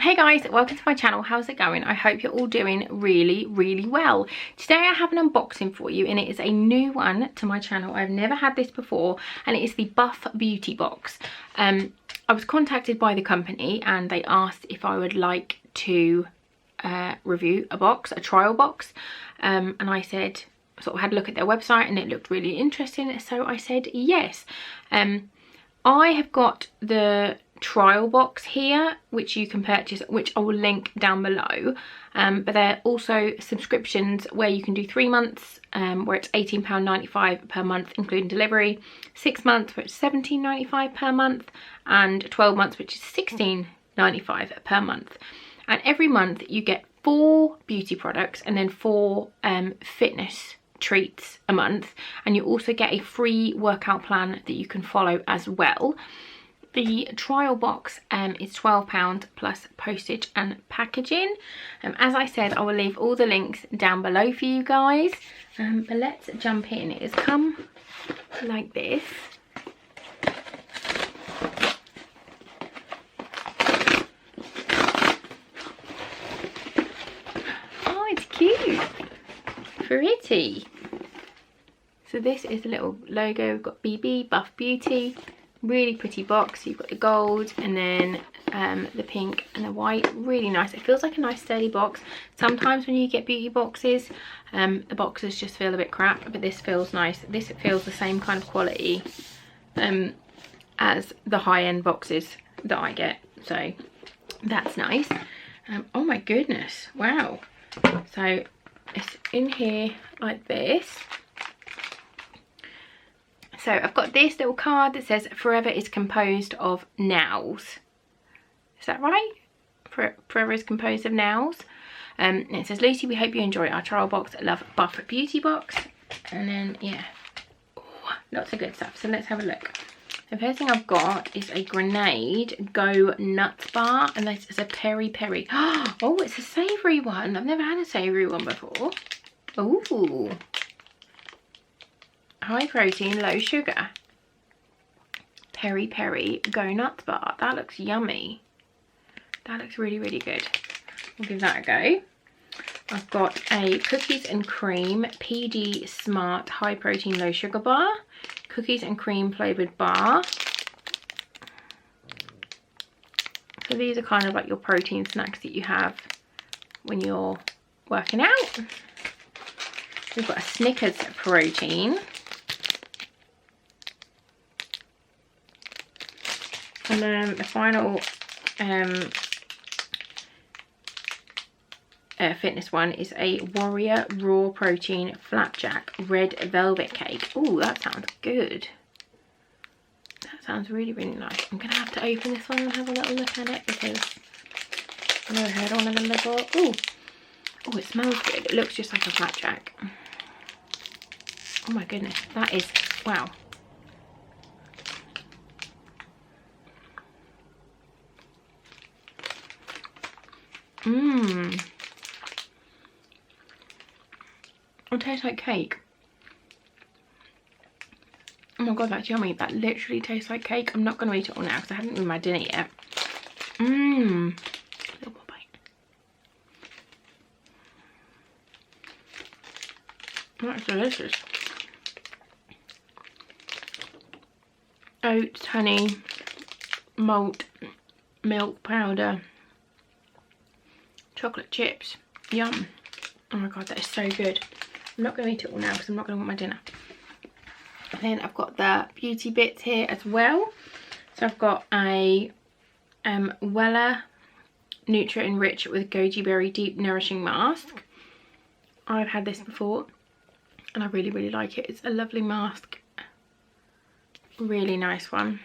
Hey guys, welcome to my channel. How's it going? I hope you're all doing really well. Today I have an unboxing for you and it is a new one to my channel. I've never had this before and it is the Buff Beauty box. I was contacted by the company and they asked if I would like to review a box, a trial box, and I said, sort of had a look at their website and it looked really interesting, so I said yes. I have got the trial box here which you can purchase, which I will link down below, but there are also subscriptions where you can do 3 months, where it's £18.95 per month including delivery, 6 months which is £17.95 per month, and 12 months which is £16.95 per month. And every month you get 4 beauty products and then 4 fitness treats a month, and you also get a free workout plan that you can follow as well. The trial box is £12 plus postage and packaging. As I said, I will leave all the links down below for you guys, but let's jump in. It has come like this. Oh, it's cute, pretty. So this is a little logo. We've got BB, Buff Beauty. Really pretty box. You've got the gold and then the pink and the white. Really nice. It feels like a nice sturdy box. Sometimes when you get beauty boxes, the boxes just feel a bit crap, but this feels nice. This feels the same kind of quality as the high-end boxes that I get, so that's nice. Oh my goodness, wow. So it's in here like this. So I've got this little card that says forever is composed of nows. Is that right? Forever is composed of nows. And it says, Lucy, we hope you enjoy our trial box. Love, Buff Beauty box. And then, yeah, ooh, lots of good stuff. So let's have a look. The first thing I've got is a Grenade Go Nuts bar. And this is a Peri Peri. Oh, it's a savoury one. I've never had a savoury one before. Ooh. High protein, low sugar. Peri Peri Go Nuts bar. That looks yummy. That looks really good. We'll give that a go. I've got a cookies and cream PG Smart high protein low sugar bar. Cookies and cream flavoured bar. So these are kind of like your protein snacks that you have when you're working out. We've got a Snickers protein. And then the final fitness one is a Warrior Raw Protein Flapjack Red Velvet Cake. Oh, that sounds good. That sounds really nice. I'm going to have to open this one and have a little look at it because I've never heard one of them before. Oh, it smells good. It looks just like a Flapjack. Oh my goodness, that is, wow. It tastes like cake. Oh my god, that's yummy. That literally tastes like cake. I'm not going to eat it all now because I haven't eaten my dinner yet. A little more bite. That's delicious. Oats, honey, malt, milk powder, chocolate chips. Yum. Oh my god, that is so good. I'm not going to eat it all now because I'm not going to want my dinner. And then I've got the beauty bits here as well. So I've got a Wella Nutra Enrich with Goji Berry Deep Nourishing Mask. I've had this before and I really like it. It's a lovely mask. Really nice one.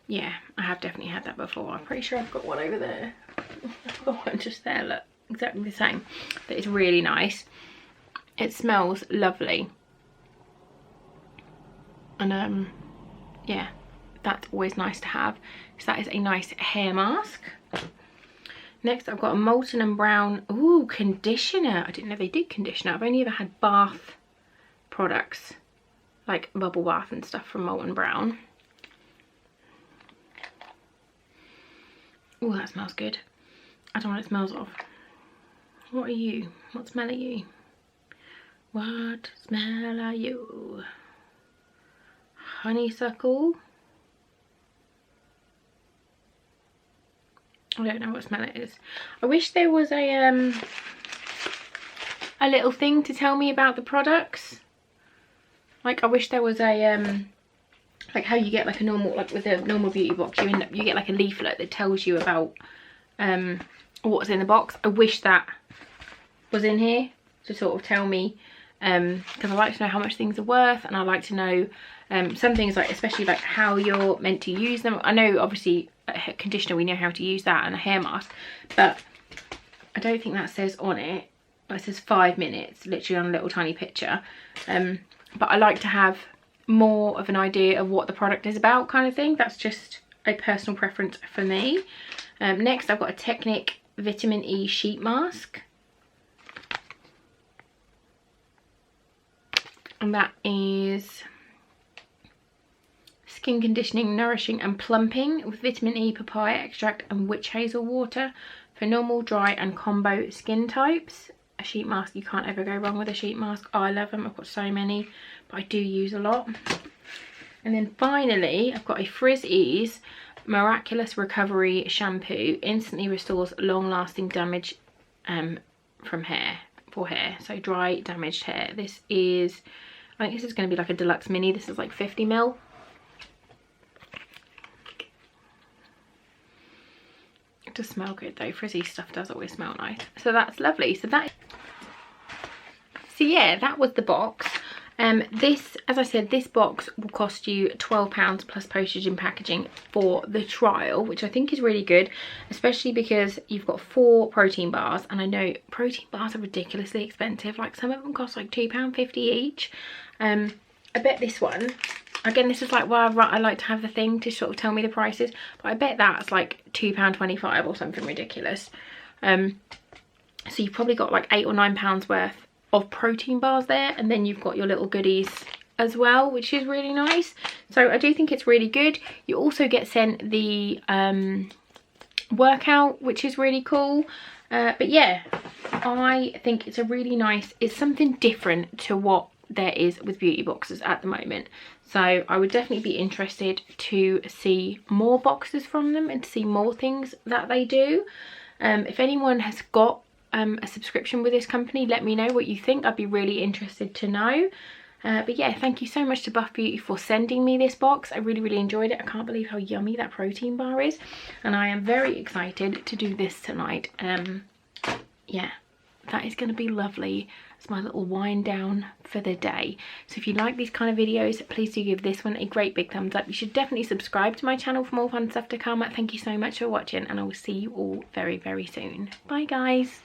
Yeah, I have definitely had that before. I'm pretty sure I've got one over there. I've got one just there, look, exactly the same. But it's really nice. It smells lovely. And yeah, that's always nice to have. So that is a nice hair mask. Next I've got a Molten and Brown, ooh, conditioner. I didn't know they did conditioner. I've only ever had bath products, like bubble bath and stuff from Molten Brown. Oh, that smells good. I don't know what it smells of. What are you? What smell are you? What smell are you? Honeysuckle. I don't know what smell it is. I wish there was a little thing to tell me about the products. Like, I wish there was a like how you get like a normal, like with a normal beauty box, you get like a leaflet that tells you about what's in the box. I wish that was in here to sort of tell me, because I like to know how much things are worth, and I like to know some things, like especially like how you're meant to use them. I know obviously a conditioner, we know how to use that, and a hair mask, but I don't think that says on it. It says 5 minutes literally on a little tiny picture, but I like to have more of an idea of what the product is about, kind of thing. That's just a personal preference for me. Next I've got a Technic vitamin E sheet mask, and that is skin conditioning, nourishing and plumping with vitamin E, papaya extract and witch hazel water for normal, dry and combo skin types. A sheet mask, you can't ever go wrong with a sheet mask. I love them, I've got so many, but I do use a lot. And then finally I've got a Frizz Miraculous Recovery Shampoo. Instantly restores long-lasting damage from hair, for hair, so dry damaged hair. This is, I think this is going to be like a deluxe mini. This is like 50ml. It does smell good though. Frizzy stuff does always smell nice. So that's lovely. So yeah, that was the box. This, as I said, this box will cost you £12 plus postage and packaging for the trial, which I think is really good, especially because you've got 4 protein bars, and I know protein bars are ridiculously expensive. Like some of them cost like £2.50 each. I bet this one, again, this is like where I like to have the thing to sort of tell me the prices, but I bet that's like £2.25 or something ridiculous. So you've probably got like £8 or £9 worth of protein bars there, and then you've got your little goodies as well, which is really nice. So I do think it's really good. You also get sent the workout, which is really cool. But yeah, I think it's a really nice, it's something different to what there is with beauty boxes at the moment. So I would definitely be interested to see more boxes from them and to see more things that they do. If anyone has got a subscription with this company, let me know what you think. I'd be really interested to know. But yeah, thank you so much to Buff Beauty for sending me this box. I really enjoyed it. I can't believe how yummy that protein bar is, and I am very excited to do this tonight. Yeah, that is going to be lovely. It's my little wind down for the day. So if you like these kind of videos, please do give this one a great big thumbs up. You should definitely subscribe to my channel for more fun stuff to come. Thank you so much for watching, and I will see you all very soon. Bye guys.